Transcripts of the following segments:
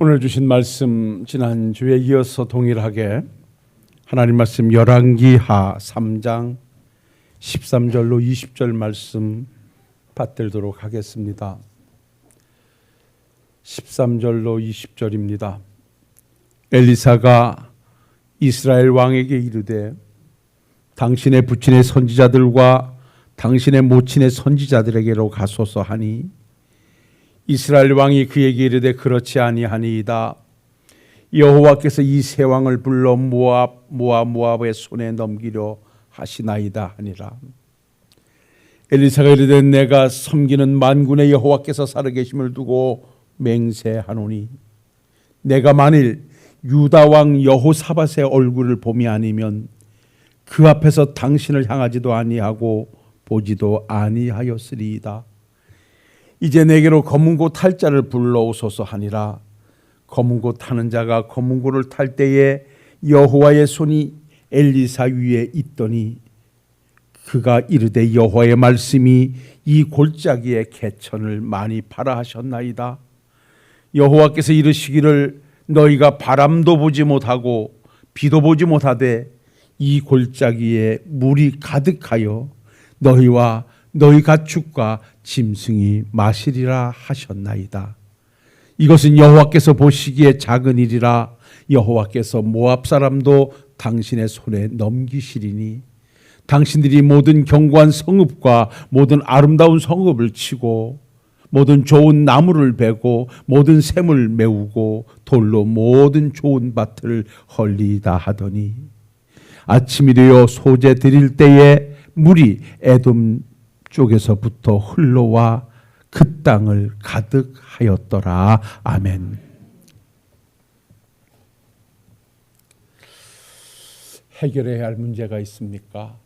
오늘 주신 말씀 지난주에 이어서 동일하게 하나님 말씀 열왕기하 3장 13절로 20절 말씀 받들도록 하겠습니다. 13절로 20절입니다. 엘리사가 이스라엘 왕에게 이르되 당신의 부친의 선지자들과 당신의 모친의 선지자들에게로 가소서 하니 이스라엘 왕이 그에게 이르되 그렇지 아니하니이다. 여호와께서 이 세 왕을 불러 모압의 손에 넘기려 하시나이다 하니라. 엘리사가 이르되 내가 섬기는 만군의 여호와께서 살아계심을 두고 맹세하노니 내가 만일 유다 왕 여호사밧의 얼굴을 봄이 아니면 그 앞에서 당신을 향하지도 아니하고 보지도 아니하였으리이다. 이제 내게로 검은고 탈 자를 불러오소서 하니라. 검은고 타는 자가 검은고를 탈 때에 여호와의 손이 엘리사 위에 있더니 그가 이르되 여호와의 말씀이 이 골짜기에 개천을 많이 파라 하셨나이다. 여호와께서 이르시기를 너희가 바람도 보지 못하고 비도 보지 못하되 이 골짜기에 물이 가득하여 너희와 너희 가축과 짐승이 마시리라 하셨나이다. 이것은 여호와께서 보시기에 작은 일이라. 여호와께서 모압 사람도 당신의 손에 넘기시리니 당신들이 모든 견고한 성읍과 모든 아름다운 성읍을 치고 모든 좋은 나무를 베고 모든 샘을 메우고 돌로 모든 좋은 밭을 헐리다 하더니 아침이 되어 소재 드릴 때에 물이 에돔 쪽에서부터 흘러와 그 땅을 가득하였더라. 아멘. 해결해야 할 문제가 있습니까?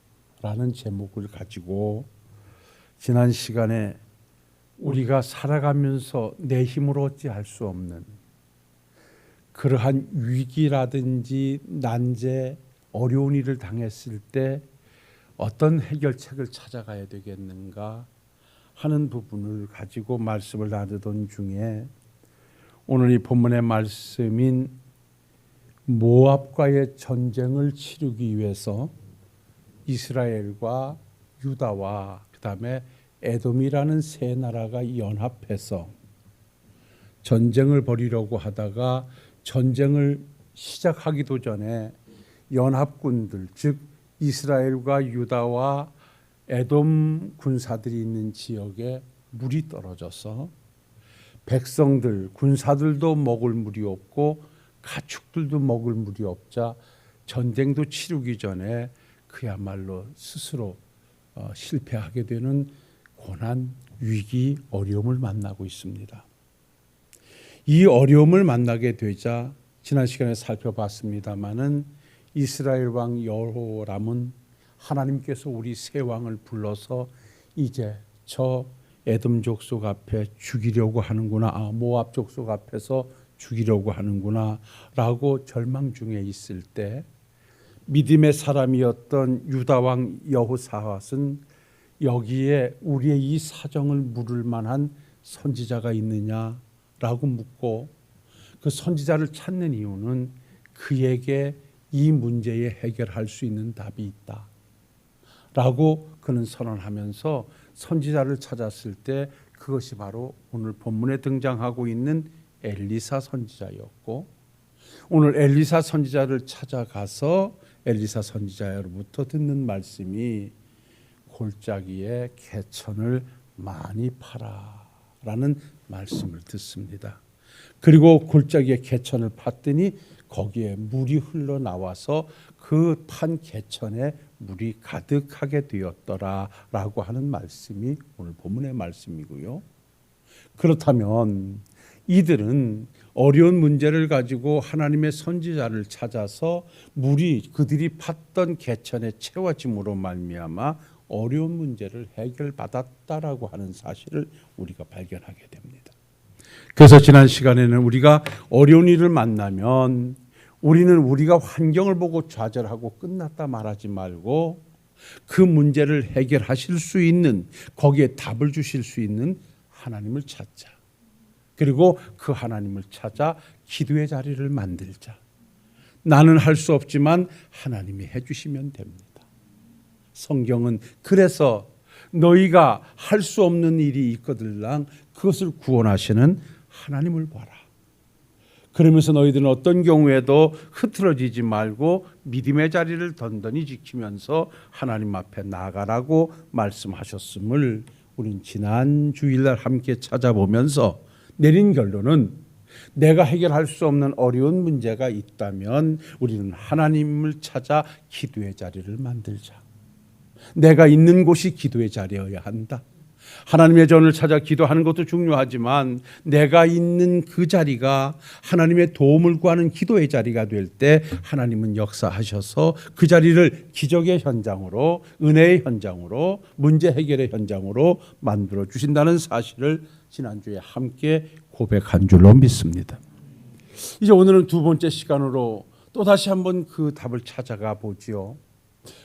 라는 제목을 가지고 지난 시간에 우리가 살아가면서 내 힘으로 어찌할 수 없는 그러한 위기라든지 난제, 어려운 일을 당했을 때 어떤 해결책을 찾아가야 되겠는가 하는 부분을 가지고 말씀을 나누던 중에 오늘 이 본문의 말씀인 모압과의 전쟁을 치르기 위해서 이스라엘과 유다와 그 다음에 에돔이라는 세 나라가 연합해서 전쟁을 벌이려고 하다가 전쟁을 시작하기도 전에 연합군들 즉 이스라엘과 유다와 에돔 군사들이 있는 지역에 물이 떨어져서 백성들, 군사들도 먹을 물이 없고 가축들도 먹을 물이 없자 전쟁도 치르기 전에 그야말로 스스로 실패하게 되는 고난, 위기, 어려움을 만나고 있습니다. 이 어려움을 만나게 되자 지난 시간에 살펴봤습니다마는 이스라엘 왕 여호람은 하나님께서 우리 세 왕을 불러서 이제 저 에돔 족속 앞에 죽이려고 하는구나, 모압 족속 앞에서 죽이려고 하는구나 라고 절망 중에 있을 때 믿음의 사람이었던 유다 왕 여호사밧은 여기에 우리의 이 사정을 물을 만한 선지자가 있느냐라고 묻고 그 선지자를 찾는 이유는 그에게 이 문제에 해결할 수 있는 답이 있다 라고 그는 선언하면서 선지자를 찾았을 때 그것이 바로 오늘 본문에 등장하고 있는 엘리사 선지자였고 오늘 엘리사 선지자를 찾아가서 엘리사 선지자로부터 듣는 말씀이 골짜기에 개천을 많이 파라 라는 말씀을 듣습니다. 그리고 골짜기에 개천을 팠더니 거기에 물이 흘러나와서 그 판 개천에 물이 가득하게 되었더라라고 하는 말씀이 오늘 본문의 말씀이고요. 그렇다면 이들은 어려운 문제를 가지고 하나님의 선지자를 찾아서 물이 그들이 팠던 개천에 채워짐으로 말미암아 어려운 문제를 해결받았다라고 하는 사실을 우리가 발견하게 됩니다. 그래서 지난 시간에는 우리가 어려운 일을 만나면 우리는 우리가 환경을 보고 좌절하고 끝났다 말하지 말고 그 문제를 해결하실 수 있는 거기에 답을 주실 수 있는 하나님을 찾자. 그리고 그 하나님을 찾아 기도의 자리를 만들자. 나는 할 수 없지만 하나님이 해주시면 됩니다. 성경은 그래서 너희가 할 수 없는 일이 있거들랑 그것을 구원하시는 하나님을 봐라. 그러면서 너희들은 어떤 경우에도 흐트러지지 말고 믿음의 자리를 던던히 지키면서 하나님 앞에 나아가라고 말씀하셨음을 우린 지난 주일날 함께 찾아보면서 내린 결론은 내가 해결할 수 없는 어려운 문제가 있다면 우리는 하나님을 찾아 기도의 자리를 만들자. 내가 있는 곳이 기도의 자리여야 한다. 하나님의 전을 찾아 기도하는 것도 중요하지만 내가 있는 그 자리가 하나님의 도움을 구하는 기도의 자리가 될 때 하나님은 역사하셔서 그 자리를 기적의 현장으로, 은혜의 현장으로, 문제 해결의 현장으로 만들어 주신다는 사실을 지난주에 함께 고백한 줄로 믿습니다. 이제 오늘은 두 번째 시간으로 또 다시 한번 그 답을 찾아가 보지요.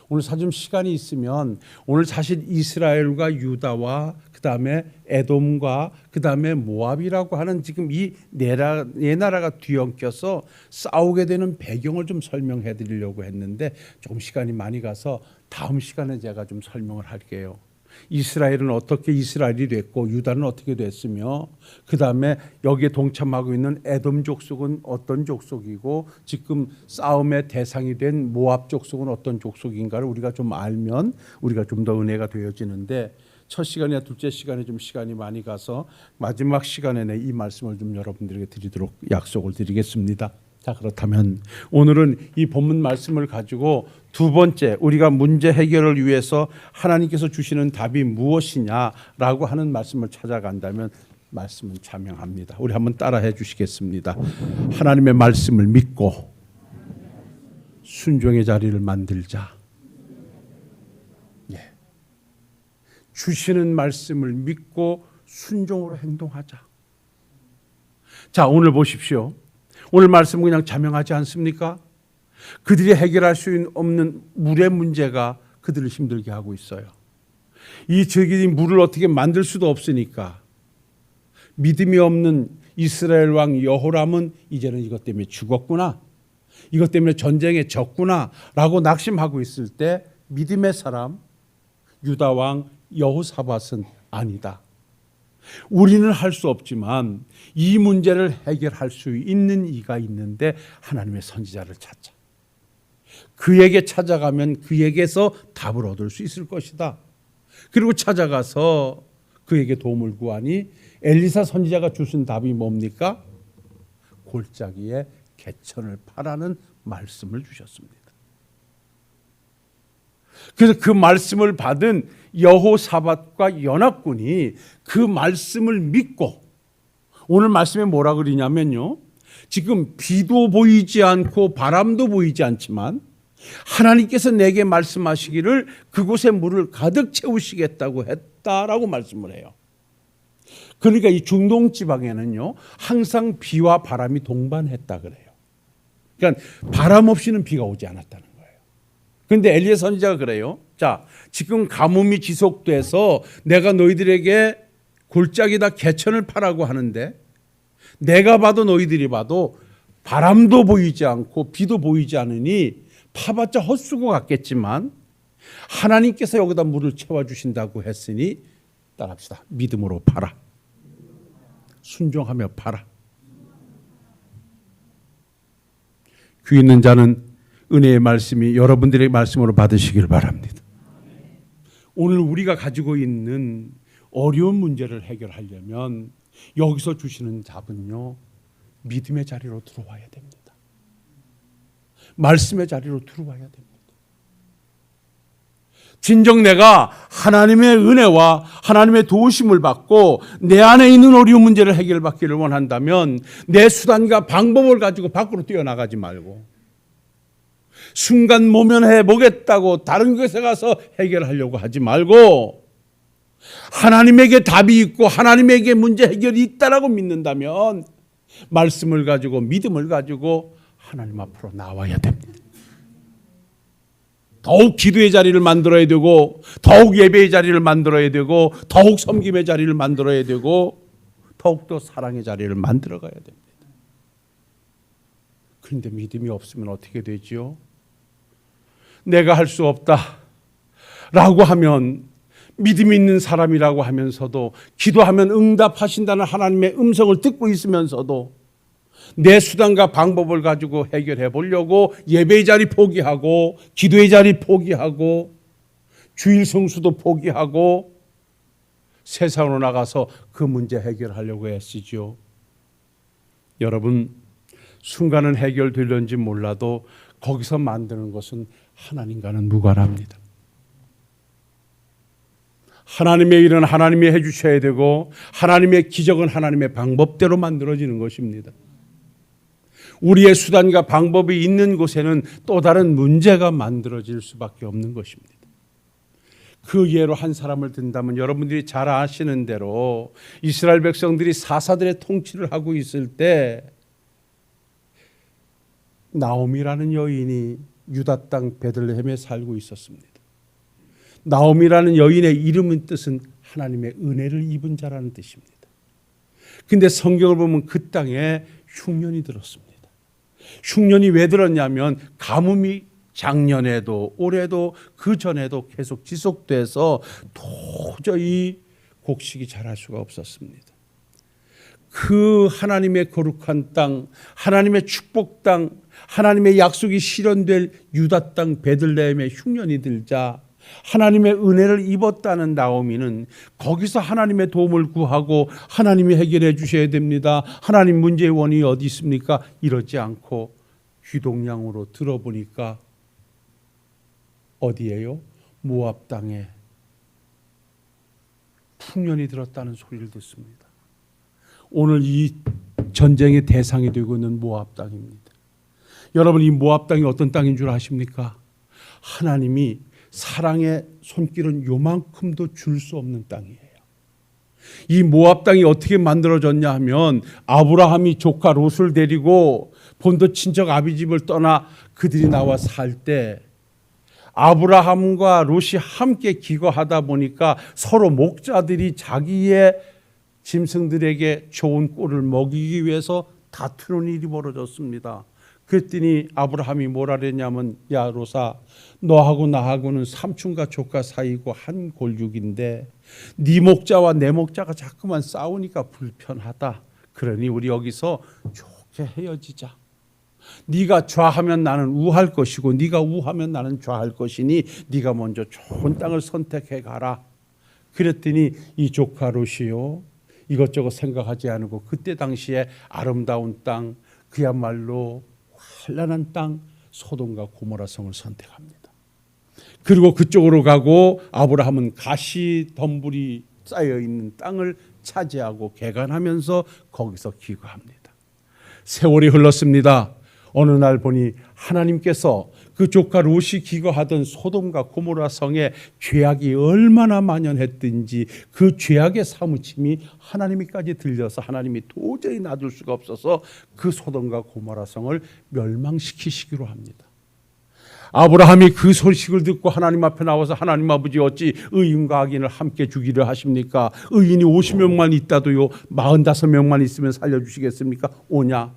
오늘 사좀 시간이 있으면 오늘 사실 이스라엘과 유다와 그 다음에 에돔과 그 다음에 모압이라고 하는 지금 이 네 나라가 뒤엉켜서 싸우게 되는 배경을 좀 설명해 드리려고 했는데 조금 시간이 많이 가서 다음 시간에 제가 좀 설명을 할게요. 이스라엘은 어떻게 이스라엘이 됐고 유다는 어떻게 됐으며 그 다음에 여기에 동참하고 있는 에돔 족속은 어떤 족속이고 지금 싸움의 대상이 된 모압 족속은 어떤 족속인가를 우리가 좀 알면 우리가 좀 더 은혜가 되어지는데 첫 시간이나 둘째 시간에 좀 시간이 많이 가서 마지막 시간에는 이 말씀을 좀 여러분들에게 드리도록 약속을 드리겠습니다. 자, 그렇다면 오늘은 이 본문 말씀을 가지고 두 번째 우리가 문제 해결을 위해서 하나님께서 주시는 답이 무엇이냐라고 하는 말씀을 찾아간다면 말씀은 자명합니다. 우리 한번 따라해 주시겠습니다. 하나님의 말씀을 믿고 순종의 자리를 만들자. 예. 주시는 말씀을 믿고 순종으로 행동하자. 자, 오늘 보십시오. 오늘 말씀은 그냥 자명하지 않습니까? 그들이 해결할 수 없는 물의 문제가 그들을 힘들게 하고 있어요. 이 저기 물을 어떻게 만들 수도 없으니까 믿음이 없는 이스라엘 왕 여호람은 이제는 이것 때문에 죽었구나, 이것 때문에 전쟁에 졌구나 라고 낙심하고 있을 때 믿음의 사람 유다 왕 여호사밧은 아니다. 우리는 할 수 없지만 이 문제를 해결할 수 있는 이가 있는데 하나님의 선지자를 찾자. 그에게 찾아가면 그에게서 답을 얻을 수 있을 것이다. 그리고 찾아가서 그에게 도움을 구하니 엘리사 선지자가 주신 답이 뭡니까? 골짜기에 개천을 파라는 말씀을 주셨습니다. 그래서 그 말씀을 받은 여호사밧과 연합군이 그 말씀을 믿고 오늘 말씀에 뭐라 그러냐면요, 지금 비도 보이지 않고 바람도 보이지 않지만 하나님께서 내게 말씀하시기를 그곳에 물을 가득 채우시겠다고 했다라고 말씀을 해요. 그러니까 이 중동 지방에는요 항상 비와 바람이 동반했다 그래요. 그러니까 바람 없이는 비가 오지 않았다는 거예요. 그런데 엘리야 선지자가 그래요. 자, 지금 가뭄이 지속돼서 내가 너희들에게 골짜기다 개천을 파라고 하는데 내가 봐도 너희들이 봐도 바람도 보이지 않고 비도 보이지 않으니 파봤자 헛수고 같겠지만 하나님께서 여기다 물을 채워주신다고 했으니 따라합시다. 믿음으로 파라. 순종하며 파라. 귀 있는 자는 은혜의 말씀이 여러분들의 말씀으로 받으시길 바랍니다. 오늘 우리가 가지고 있는 어려운 문제를 해결하려면 여기서 주시는 답은요, 믿음의 자리로 들어와야 됩니다. 말씀의 자리로 들어와야 됩니다. 진정 내가 하나님의 은혜와 하나님의 도우심을 받고 내 안에 있는 어려운 문제를 해결받기를 원한다면 내 수단과 방법을 가지고 밖으로 뛰어나가지 말고 순간 모면해 보겠다고 다른 곳에 가서 해결하려고 하지 말고 하나님에게 답이 있고 하나님에게 문제 해결이 있다라고 믿는다면 말씀을 가지고 믿음을 가지고 하나님 앞으로 나와야 됩니다. 더욱 기도의 자리를 만들어야 되고 더욱 예배의 자리를 만들어야 되고 더욱 섬김의 자리를 만들어야 되고 더욱더 사랑의 자리를 만들어 가야 됩니다. 그런데 믿음이 없으면 어떻게 되지요? 내가 할 수 없다 라고 하면, 믿음 있는 사람이라고 하면서도, 기도하면 응답하신다는 하나님의 음성을 듣고 있으면서도 내 수단과 방법을 가지고 해결해 보려고 예배의 자리 포기하고, 기도의 자리 포기하고, 주일 성수도 포기하고 세상으로 나가서 그 문제 해결하려고 애쓰죠. 여러분, 순간은 해결될런지 몰라도 거기서 만드는 것은 하나님과는 무관합니다. 하나님의 일은 하나님이 해주셔야 되고, 하나님의 기적은 하나님의 방법대로 만들어지는 것입니다. 우리의 수단과 방법이 있는 곳에는 또 다른 문제가 만들어질 수밖에 없는 것입니다. 그 예로 한 사람을 든다면, 여러분들이 잘 아시는 대로 이스라엘 백성들이 사사들의 통치를 하고 있을 때 나오미라는 여인이 유다 땅 베들레헴에 살고 있었습니다. 나오미라는 여인의 이름의 뜻은 하나님의 은혜를 입은 자라는 뜻입니다. 근데 성경을 보면 그 땅에 흉년이 들었습니다. 흉년이 왜 들었냐면, 가뭄이 작년에도 올해도 그 전에도 계속 지속돼서 도저히 곡식이 자랄 수가 없었습니다. 그 하나님의 거룩한 땅, 하나님의 축복 땅, 하나님의 약속이 실현될 유다 땅 베들레헴에 흉년이 들자 하나님의 은혜를 입었다는 나오미는 거기서 하나님의 도움을 구하고, 하나님이 해결해 주셔야 됩니다, 하나님 문제의 원인이 어디 있습니까? 이러지 않고 귀동냥으로 들어보니까 어디예요? 모압 땅에 풍년이 들었다는 소리를 듣습니다. 오늘 이 전쟁의 대상이 되고 있는 모압 땅입니다. 여러분, 이 모압 땅이 어떤 땅인 줄 아십니까? 하나님이 사랑의 손길은 요만큼도 줄 수 없는 땅이에요. 이 모압 땅이 어떻게 만들어졌냐 하면, 아브라함이 조카 롯을 데리고 본토 친척 아비 집을 떠나 그들이 나와 살 때 아브라함과 롯이 함께 기거하다 보니까 서로 목자들이 자기의 짐승들에게 좋은 꼴을 먹이기 위해서 다투는 일이 벌어졌습니다. 그랬더니 아브라함이 뭐라 그랬냐면, 야 롯아, 너하고 나하고는 삼촌과 조카 사이고 한 골육인데 네 목자와 내 목자가 자꾸만 싸우니까 불편하다. 그러니 우리 여기서 좋게 헤어지자. 네가 좌하면 나는 우할 것이고 네가 우하면 나는 좌할 것이니 네가 먼저 좋은 땅을 선택해 가라. 그랬더니 이 조카 롯이요, 이것저것 생각하지 않고 그때 당시에 아름다운 땅, 그야말로 환란한 땅 소돔과 고모라 성을 선택합니다. 그리고 그쪽으로 가고 아브라함은 가시 덤불이 쌓여 있는 땅을 차지하고 개간하면서 거기서 기거합니다. 세월이 흘렀습니다. 어느 날 보니 하나님께서 그 조카 롯이 기거하던 소돔과 고모라 성에 죄악이 얼마나 만연했든지 그 죄악의 사무침이 하나님께까지 들려서 하나님이 도저히 놔둘 수가 없어서 그 소돔과 고모라 성을 멸망시키시기로 합니다. 아브라함이 그 소식을 듣고 하나님 앞에 나와서, 하나님 아버지, 어찌 의인과 악인을 함께 죽이려 하십니까? 의인이 50명만 있다도요 45명만 있으면 살려주시겠습니까? 오냐?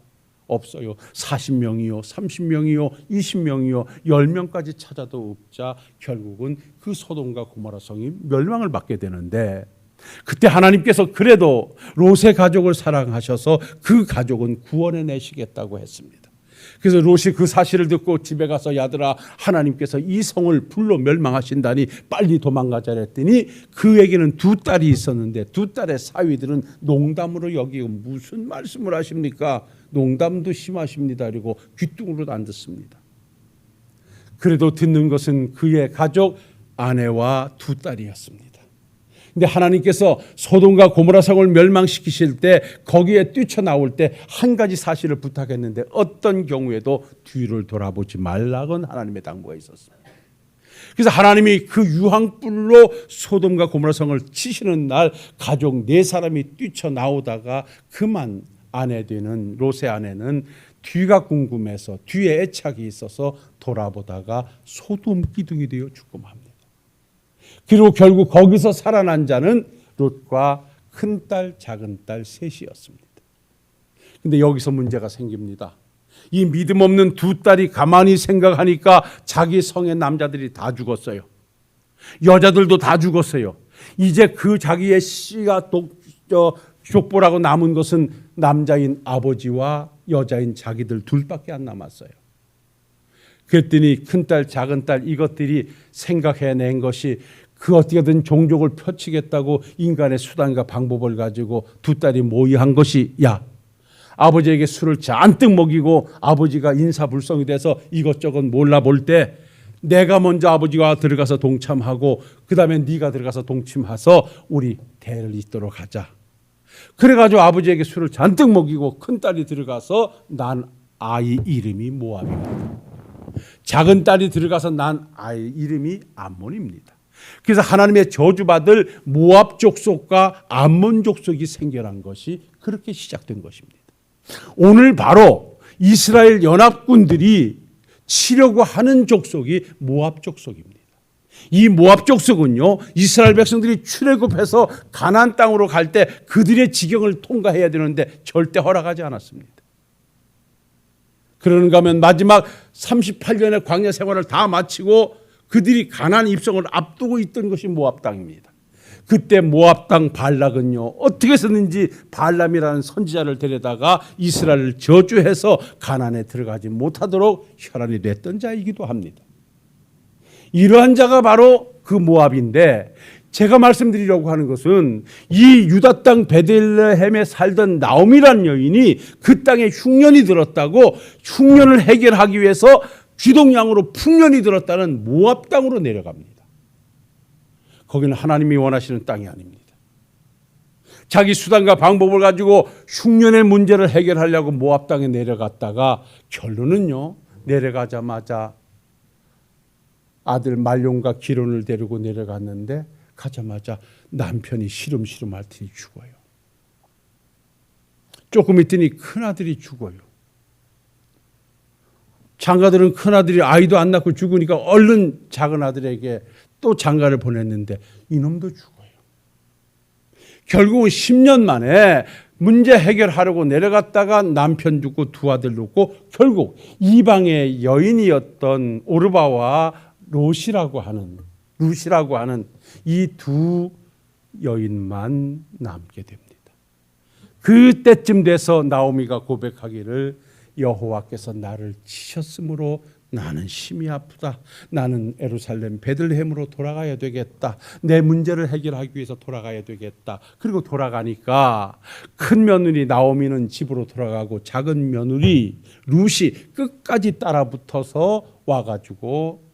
없어요. 40명이요 30명이요 20명이요 10명까지 찾아도 없자 결국은 그 소돔과 고모라 성이 멸망을 받게 되는데, 그때 하나님께서 그래도 롯의 가족을 사랑하셔서 그 가족은 구원해 내시겠다고 했습니다. 그래서 롯이 그 사실을 듣고 집에 가서, 야들아, 하나님께서 이 성을 불로 멸망하신다니 빨리 도망가자 했더니, 그에게는 두 딸이 있었는데 두 딸의 사위들은 농담으로 여기고, 무슨 말씀을 하십니까? 농담도 심하십니다. 그리고 귀뚱으로 안 듣습니다. 그래도 듣는 것은 그의 가족 아내와 두 딸이었습니다. 근데 하나님께서 소돔과 고모라 성을 멸망시키실 때 거기에 뛰쳐나올 때 한 가지 사실을 부탁했는데, 어떤 경우에도 뒤를 돌아보지 말라는 하나님의 당부가 있었습니다. 그래서 하나님이 그 유황불로 소돔과 고모라 성을 치시는 날 가족 4사람이 뛰쳐나오다가 그만 아내 되는 롯의 아내는 뒤가 궁금해서, 뒤에 애착이 있어서 돌아보다가 소돔 기둥이 되어 죽고 맙니다. 그리고 결국 거기서 살아난 자는 롯과 큰딸, 작은딸 셋이었습니다. 근데 여기서 문제가 생깁니다. 이 믿음 없는 두 딸이 가만히 생각하니까 자기 성의 남자들이 다 죽었어요. 여자들도 다 죽었어요. 이제 그 자기의 씨가 족보라고 남은 것은 남자인 아버지와 여자인 자기들 둘밖에 안 남았어요. 그랬더니 큰딸, 작은딸 이것들이 생각해낸 것이 그 어떻게든 종족을 펼치겠다고 인간의 수단과 방법을 가지고 두 딸이 모의한 것이, 야, 아버지에게 술을 잔뜩 먹이고 아버지가 인사불성이 돼서 이것저것 몰라볼 때 내가 먼저 아버지가 들어가서 동참하고 그 다음에 네가 들어가서 동침해서 우리 대를 잇도록 하자. 그래가지고 아버지에게 술을 잔뜩 먹이고 큰딸이 들어가서 난 아이 이름이 모압입니다. 작은 딸이 들어가서 난 아이 이름이 암몬입니다. 그래서 하나님의 저주받을 모압 족속과 암몬 족속이 생겨난 것이 그렇게 시작된 것입니다. 오늘 바로 이스라엘 연합군들이 치려고 하는 족속이 모압 족속입니다. 이 모압 족속은요, 이스라엘 백성들이 출애굽해서 가나안 땅으로 갈 때 그들의 지경을 통과해야 되는데 절대 허락하지 않았습니다. 그런가 하면 마지막 38년의 광야 생활을 다 마치고 그들이 가나안 입성을 앞두고 있던 것이 모압 땅입니다. 그때 모압 땅 발락은요, 어떻게 해서든지 발람이라는 선지자를 데려다가 이스라엘을 저주해서 가나안에 들어가지 못하도록 혈안이 냈던 자이기도 합니다. 이러한 자가 바로 그 모압인데, 제가 말씀드리려고 하는 것은 이 유다 땅 베들레헴에 살던 나오미라는 여인이 그 땅에 흉년이 들었다고 흉년을 해결하기 위해서 쥐동양으로 풍년이 들었다는 모압 땅으로 내려갑니다. 거기는 하나님이 원하시는 땅이 아닙니다. 자기 수단과 방법을 가지고 흉년의 문제를 해결하려고 모압 땅에 내려갔다가 결론은요, 내려가자마자 아들 말론과 기론을 데리고 내려갔는데 가자마자 남편이 시름시름 앓더니 죽어요. 조금 있더니 큰아들이 죽어요. 장가들은 큰아들이 아이도 안 낳고 죽으니까 얼른 작은아들에게 또 장가를 보냈는데 이놈도 죽어요. 결국은 10년 만에 문제 해결하려고 내려갔다가 남편 죽고 두 아들 죽고 결국 이방의 여인이었던 오르바와 룻이라고 하는 이 두 여인만 남게 됩니다. 그때쯤 돼서 나오미가 고백하기를 여호와께서 나를 치셨으므로 나는 심히 아프다. 나는 예루살렘 베들레헴으로 돌아가야 되겠다. 내 문제를 해결하기 위해서 돌아가야 되겠다. 그리고 돌아가니까 큰 며느리 나오미는 집으로 돌아가고 작은 며느리 룻이 끝까지 따라붙어서 와가지고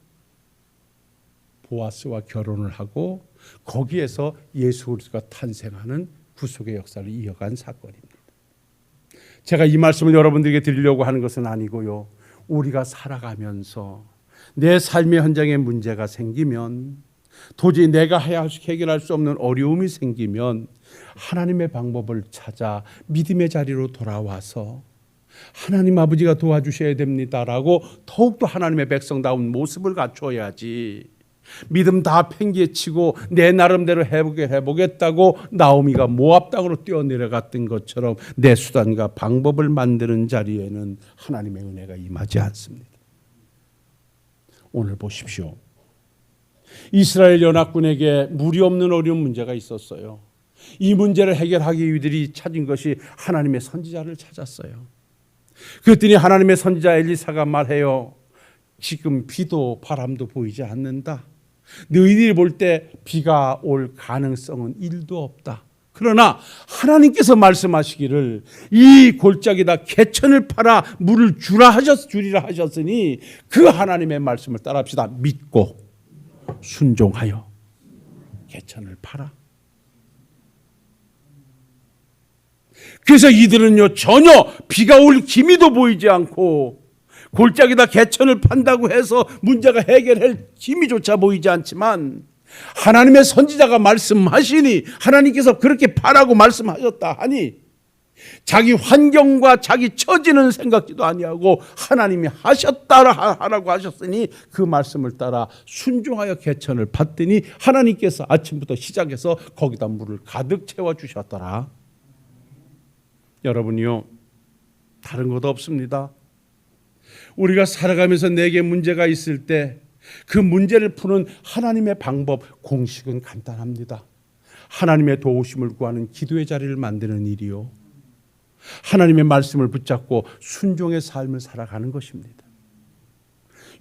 보아스와 결혼을 하고 거기에서 예수 그리스도가 탄생하는 구속의 역사를 이어간 사건입니다. 제가 이 말씀을 여러분들에게 드리려고 하는 것은 아니고요, 우리가 살아가면서 내 삶의 현장에 문제가 생기면, 도저히 내가 해결할 수 없는 어려움이 생기면 하나님의 방법을 찾아 믿음의 자리로 돌아와서 하나님 아버지가 도와주셔야 됩니다라고 더욱더 하나님의 백성다운 모습을 갖춰야지, 믿음 다 팽개치고 내 나름대로 해보겠다고 나오미가 모압 땅으로 뛰어내려갔던 것처럼 내 수단과 방법을 만드는 자리에는 하나님의 은혜가 임하지 않습니다. 오늘 보십시오. 이스라엘 연합군에게 무리 없는 어려운 문제가 있었어요. 이 문제를 해결하기 위해 이들이 찾은 것이 하나님의 선지자를 찾았어요. 그랬더니 하나님의 선지자 엘리사가 말해요. 지금 비도 바람도 보이지 않는다. 너희들이 볼 때 비가 올 가능성은 1도 없다. 그러나 하나님께서 말씀하시기를 이 골짜기다 개천을 팔아 물을 주리라 하셨으니 그 하나님의 말씀을 따라합시다. 믿고 순종하여 개천을 팔아. 그래서 이들은요, 전혀 비가 올 기미도 보이지 않고 골짜기다 개천을 판다고 해서 문제가 해결할 기미조차 보이지 않지만 하나님의 선지자가 말씀하시니, 하나님께서 그렇게 파라고 말씀하셨다 하니 자기 환경과 자기 처지는 생각지도 아니하고 하나님이 하라고 하셨으니 그 말씀을 따라 순종하여 개천을 받더니 하나님께서 아침부터 시작해서 거기다 물을 가득 채워주셨더라. 여러분이요, 다른 것도 없습니다. 우리가 살아가면서 내게 문제가 있을 때 그 문제를 푸는 하나님의 방법, 공식은 간단합니다. 하나님의 도우심을 구하는 기도의 자리를 만드는 일이요, 하나님의 말씀을 붙잡고 순종의 삶을 살아가는 것입니다.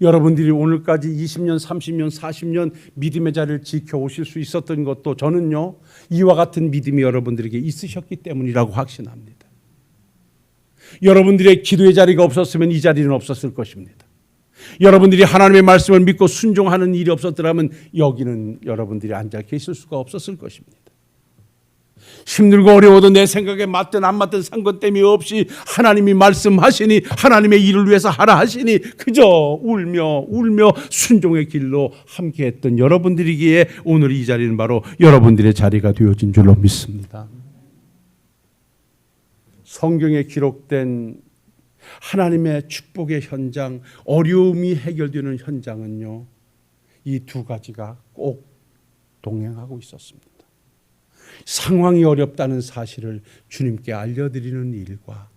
여러분들이 오늘까지 20년, 30년, 40년 믿음의 자리를 지켜오실 수 있었던 것도 저는요, 이와 같은 믿음이 여러분들에게 있으셨기 때문이라고 확신합니다. 여러분들의 기도의 자리가 없었으면 이 자리는 없었을 것입니다. 여러분들이 하나님의 말씀을 믿고 순종하는 일이 없었더라면 여기는 여러분들이 앉아 계실 수가 없었을 것입니다. 힘들고 어려워도 내 생각에 맞든 안 맞든 상관됨이 없이 하나님이 말씀하시니, 하나님의 일을 위해서 하라 하시니 그저 울며 순종의 길로 함께했던 여러분들이기에 오늘 이 자리는 바로 여러분들의 자리가 되어진 줄로 믿습니다. 성경에 기록된 하나님의 축복의 현장, 어려움이 해결되는 현장은요, 이 두 가지가 꼭 동행하고 있었습니다. 상황이 어렵다는 사실을 주님께 알려드리는 일과,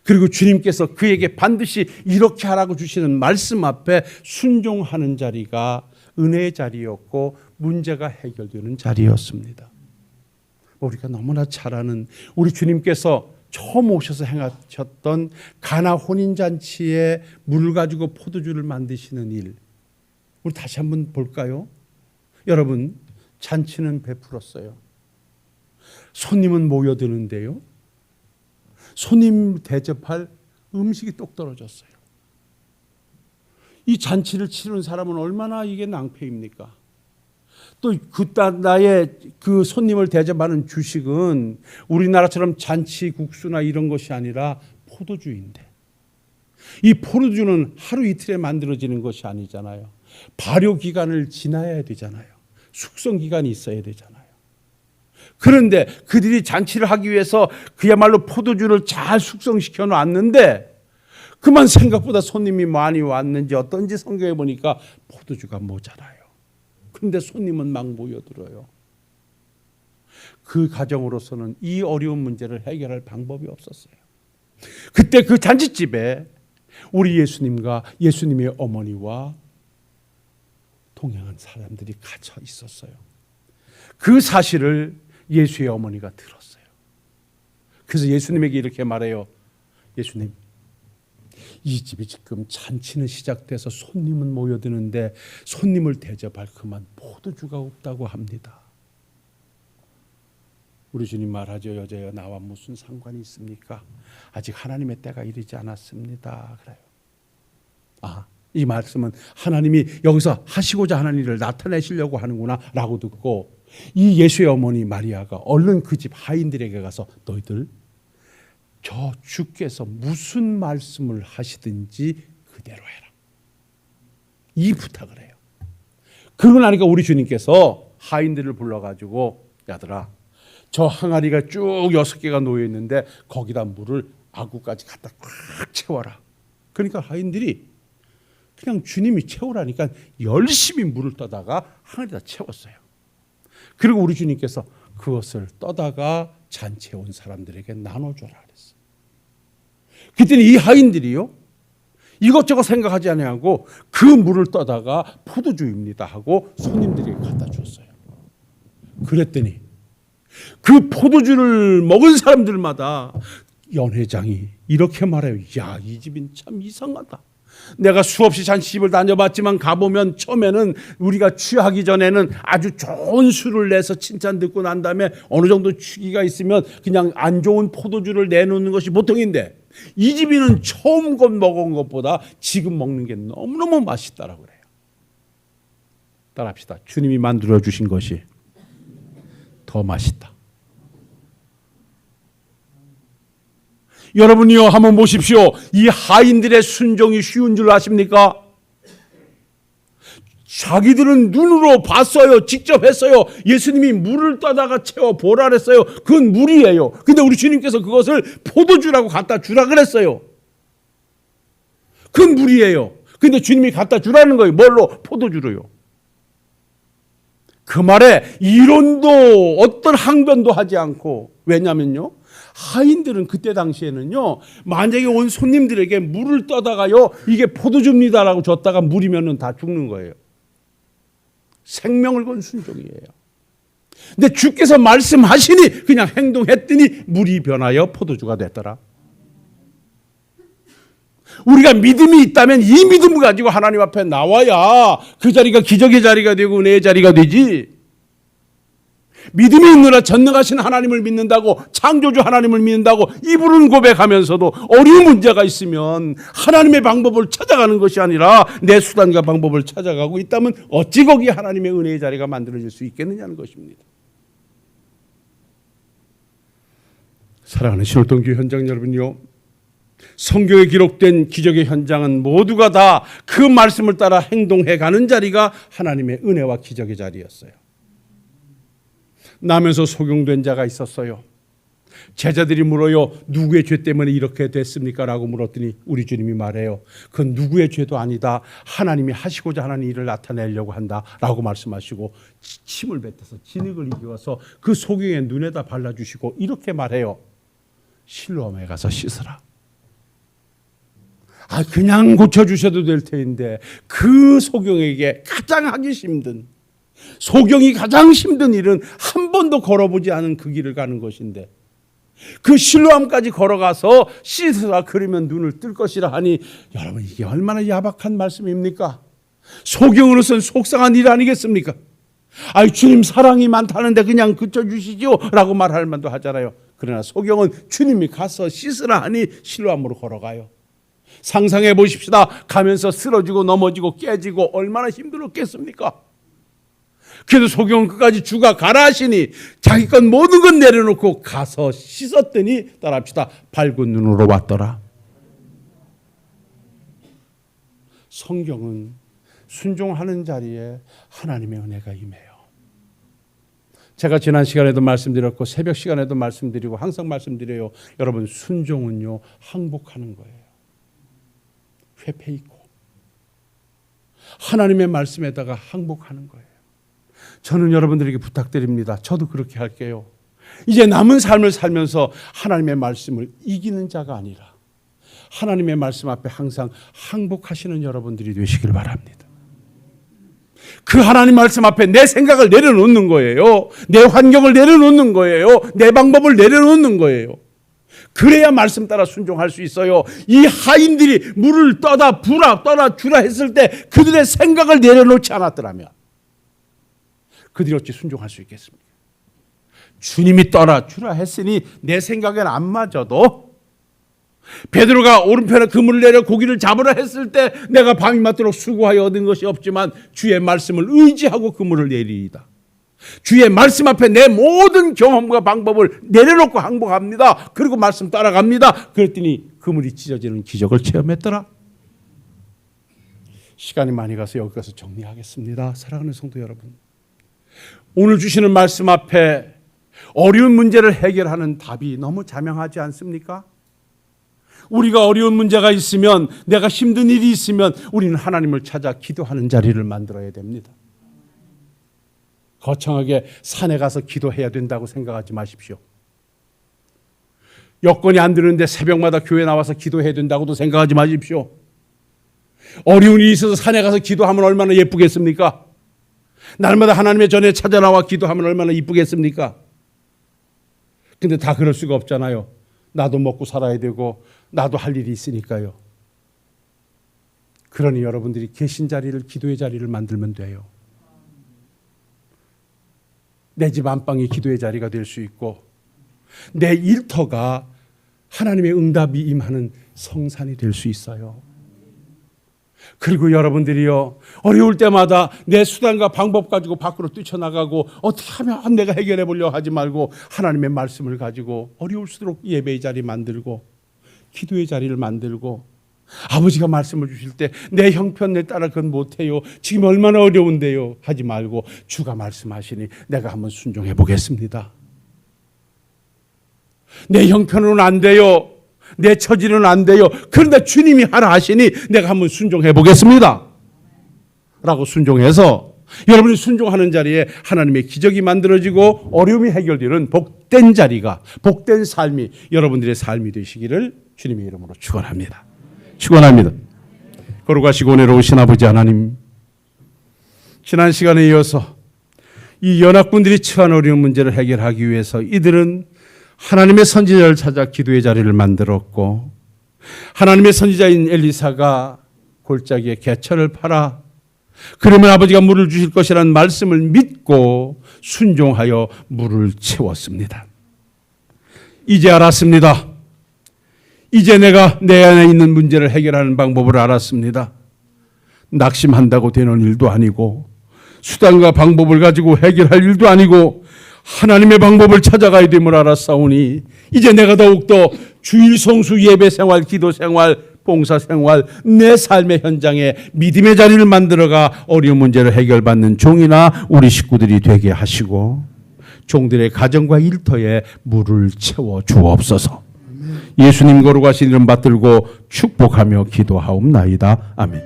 그리고 주님께서 그에게 반드시 이렇게 하라고 주시는 말씀 앞에 순종하는 자리가 은혜의 자리였고 문제가 해결되는 자리였습니다. 우리가 너무나 잘 아는 우리 주님께서 처음 오셔서 행하셨던 가나 혼인잔치에 물을 가지고 포도주를 만드시는 일, 우리 다시 한번 볼까요? 여러분, 잔치는 베풀었어요. 손님은 모여드는데요, 손님 대접할 음식이 똑 떨어졌어요. 이 잔치를 치르는 사람은 얼마나 이게 낭패입니까? 또 나의 그 손님을 대접하는 주식은 우리나라처럼 잔치 국수나 이런 것이 아니라 포도주인데, 이 포도주는 하루 이틀에 만들어지는 것이 아니잖아요. 발효 기간을 지나야 되잖아요. 숙성 기간이 있어야 되잖아요. 그런데 그들이 잔치를 하기 위해서 그야말로 포도주를 잘 숙성시켜 놨는데 그만 생각보다 손님이 많이 왔는지 어떤지 성경에 보니까 포도주가 모자라요. 그런데 손님은 막 모여들어요. 그 가정으로서는 이 어려운 문제를 해결할 방법이 없었어요. 그때 그 잔치집에 우리 예수님과 예수님의 어머니와 동행한 사람들이 갇혀 있었어요. 그 사실을 예수의 어머니가 들었어요. 그래서 예수님에게 이렇게 말해요. 예수님, 이 집이 지금 잔치는 시작돼서 손님은 모여드는데 손님을 대접할 그만 포도주가 없다고 합니다. 우리 주님 말하죠. 여자여, 나와 무슨 상관이 있습니까? 아직 하나님의 때가 이르지 않았습니다. 그래요. 이 말씀은 하나님이 여기서 하시고자 하는 일을 나타내시려고 하는구나 라고 듣고, 이 예수의 어머니 마리아가 얼른 그 집 하인들에게 가서 너희들 저 주께서 무슨 말씀을 하시든지 그대로 해라, 이 부탁을 해요. 그러고 나니까 우리 주님께서 하인들을 불러가지고 야들아, 저 항아리가 쭉 6개가 놓여 있는데 거기다 물을 아구까지 갖다 꽉 채워라. 그러니까 하인들이 그냥 주님이 채우라니까 열심히 물을 떠다가 항아리에다 채웠어요. 그리고 우리 주님께서 그것을 떠다가 잔치에 온 사람들에게 나눠줘라 그랬어요. 그랬더니 이 하인들이요, 이것저것 생각하지 아니하고 그 물을 떠다가 포도주입니다 하고 손님들에게 갖다 줬어요. 그랬더니 그 포도주를 먹은 사람들마다 연회장이 이렇게 말해요. 야, 이 집은 참 이상하다. 내가 수없이 잔치집을 다녀봤지만 가보면 처음에는 우리가 취하기 전에는 아주 좋은 술을 내서 칭찬 듣고 난 다음에 어느 정도 취기가 있으면 그냥 안 좋은 포도주를 내놓는 것이 보통인데 이 집이는 처음 먹은 것보다 지금 먹는 게 너무너무 맛있다라고 그래요. 따라합시다. 주님이 만들어주신 것이 더 맛있다. 여러분이요, 한번 보십시오. 이 하인들의 순종이 쉬운 줄 아십니까? 자기들은 눈으로 봤어요. 직접 했어요. 예수님이 물을 떠다가 채워 보라 그랬어요. 그건 물이에요. 근데 우리 주님께서 그것을 포도주라고 갖다 주라 그랬어요. 그건 물이에요. 근데 주님이 갖다 주라는 거예요. 뭘로? 포도주로요. 그 말에 이론도 어떤 항변도 하지 않고, 왜냐면요, 하인들은 그때 당시에는요, 만약에 온 손님들에게 물을 떠다가요, 이게 포도주입니다라고 줬다가 물이면은 다 죽는 거예요. 생명을 건 순종이에요. 근데 주께서 말씀하시니 그냥 행동했더니 물이 변하여 포도주가 됐더라. 우리가 믿음이 있다면 이 믿음을 가지고 하나님 앞에 나와야 그 자리가 기적의 자리가 되고 은혜의 자리가 되지. 믿음이 있느라 전능하신 하나님을 믿는다고, 창조주 하나님을 믿는다고 입으로는 고백하면서도 어려운 문제가 있으면 하나님의 방법을 찾아가는 것이 아니라 내 수단과 방법을 찾아가고 있다면 어찌 거기 하나님의 은혜의 자리가 만들어질 수 있겠느냐는 것입니다. 사랑하는 신월동교회 현장 여러분요, 성경에 기록된 기적의 현장은 모두가 다 그 말씀을 따라 행동해 가는 자리가 하나님의 은혜와 기적의 자리였어요. 나면서 소경된 자가 있었어요. 제자들이 물어요. 누구의 죄 때문에 이렇게 됐습니까? 라고 물었더니 우리 주님이 말해요. 그건 누구의 죄도 아니다. 하나님이 하시고자 하는 일을 나타내려고 한다. 라고 말씀하시고 침을 뱉어서 진흙을 이겨서 그 소경의 눈에다 발라주시고 이렇게 말해요. 실로암에 가서 씻으라. 그냥 고쳐주셔도 될 터인데 그 소경에게 가장 하기 힘든, 소경이 가장 힘든 일은 한 번도 걸어보지 않은 그 길을 가는 것인데 그 실로암까지 걸어가서 씻으라, 그러면 눈을 뜰 것이라 하니, 여러분 이게 얼마나 야박한 말씀입니까? 소경으로서는 속상한 일 아니겠습니까? 주님 사랑이 많다는데 그냥 그쳐주시죠 라고 말할 만도 하잖아요. 그러나 소경은 주님이 가서 씻으라 하니 실로암으로 걸어가요. 상상해 보십시다. 가면서 쓰러지고 넘어지고 깨지고 얼마나 힘들었겠습니까? 그래도 소경은 끝까지 주가 가라 하시니 자기 것 모든 것 내려놓고 가서 씻었더니, 따라합시다, 밝은 눈으로 왔더라. 성경은 순종하는 자리에 하나님의 은혜가 임해요. 제가 지난 시간에도 말씀드렸고 새벽 시간에도 말씀드리고 항상 말씀드려요. 여러분, 순종은요 항복하는 거예요. 회개 있고 하나님의 말씀에다가 항복하는 거예요. 저는 여러분들에게 부탁드립니다. 저도 그렇게 할게요. 이제 남은 삶을 살면서 하나님의 말씀을 이기는 자가 아니라 하나님의 말씀 앞에 항상 항복하시는 여러분들이 되시길 바랍니다. 그 하나님 말씀 앞에 내 생각을 내려놓는 거예요. 내 환경을 내려놓는 거예요. 내 방법을 내려놓는 거예요. 그래야 말씀 따라 순종할 수 있어요. 이 하인들이 물을 떠다 부라 떠다 주라 했을 때 그들의 생각을 내려놓지 않았더라면 그들이 어찌 순종할 수 있겠습니까? 주님이 떠나 주라 했으니 내 생각엔 안 맞아도, 베드로가 오른편에 그물을 내려 고기를 잡으라 했을 때 내가 밤이 맞도록 수고하여 얻은 것이 없지만 주의 말씀을 의지하고 그물을 내리이다. 주의 말씀 앞에 내 모든 경험과 방법을 내려놓고 항복합니다. 그리고 말씀 따라갑니다. 그랬더니 그물이 찢어지는 기적을 체험했더라. 시간이 많이 가서 여기 가서 정리하겠습니다. 사랑하는 성도 여러분, 오늘 주시는 말씀 앞에 어려운 문제를 해결하는 답이 너무 자명하지 않습니까? 우리가 어려운 문제가 있으면, 내가 힘든 일이 있으면 우리는 하나님을 찾아 기도하는 자리를 만들어야 됩니다. 거창하게 산에 가서 기도해야 된다고 생각하지 마십시오. 여건이 안 되는데 새벽마다 교회 나와서 기도해야 된다고도 생각하지 마십시오. 어려운 일이 있어서 산에 가서 기도하면 얼마나 예쁘겠습니까? 날마다 하나님의 전에 찾아 나와 기도하면 얼마나 이쁘겠습니까? 근데 다 그럴 수가 없잖아요. 나도 먹고 살아야 되고 나도 할 일이 있으니까요. 그러니 여러분들이 계신 자리를, 기도의 자리를 만들면 돼요. 내 집 안방이 기도의 자리가 될 수 있고 내 일터가 하나님의 응답이 임하는 성산이 될 수 있어요. 그리고 여러분들이요, 어려울 때마다 내 수단과 방법 가지고 밖으로 뛰쳐나가고 어떻게 하면 내가 해결해 보려고 하지 말고 하나님의 말씀을 가지고 어려울수록 예배의 자리 만들고 기도의 자리를 만들고 아버지가 말씀을 주실 때 내 형편 내 따라 그건 못해요. 지금 얼마나 어려운데요. 하지 말고 주가 말씀하시니 내가 한번 순종해 보겠습니다. 내 형편으로는 안 돼요. 내 처지는 안 돼요. 그런데 주님이 하라 하시니 내가 한번 순종해 보겠습니다. 라고 순종해서 여러분이 순종하는 자리에 하나님의 기적이 만들어지고 어려움이 해결되는 복된 자리가, 복된 삶이 여러분들의 삶이 되시기를 주님의 이름으로 축원합니다. 축원합니다. 거룩하시고 은혜로우신 아버지 하나님, 지난 시간에 이어서 이 연합군들이 처한 어려운 문제를 해결하기 위해서 이들은 하나님의 선지자를 찾아 기도의 자리를 만들었고, 하나님의 선지자인 엘리사가 골짜기에 개천을 팔아 그러면 아버지가 물을 주실 것이라는 말씀을 믿고 순종하여 물을 채웠습니다. 이제 알았습니다. 이제 내가 내 안에 있는 문제를 해결하는 방법을 알았습니다. 낙심한다고 되는 일도 아니고 수단과 방법을 가지고 해결할 일도 아니고 하나님의 방법을 찾아가야 됨을 알았사오니 이제 내가 더욱더 주일 성수 예배 생활, 기도 생활, 봉사 생활, 내 삶의 현장에 믿음의 자리를 만들어가 어려운 문제를 해결받는 종이나 우리 식구들이 되게 하시고 종들의 가정과 일터에 물을 채워 주옵소서. 예수님 거룩하신 이름 받들고 축복하며 기도하옵나이다. 아멘.